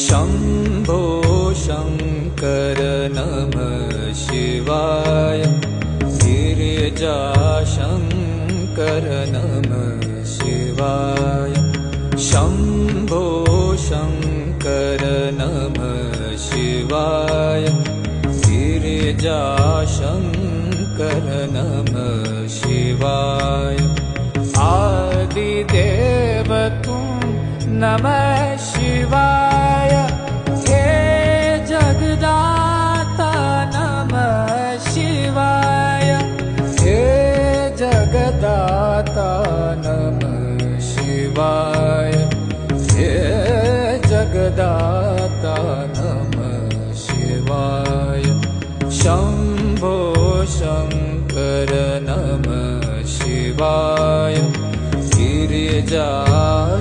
शम्भो शङ्कर नमः शिवाय गिरिजाशङ्कर नमः शिवाय शम्भो शङ्कर नमः शिवाय गिरिजाशङ्कर नमः शिवाय आदिदेव तुम नमः शिवाय हे जगदाता नमः शिवाय हे जगदाता नमः शिवाय हे जगदाता नमः शिवाय शम्भो शङ्कर नमः शिवाय गिरिजाशङ्कर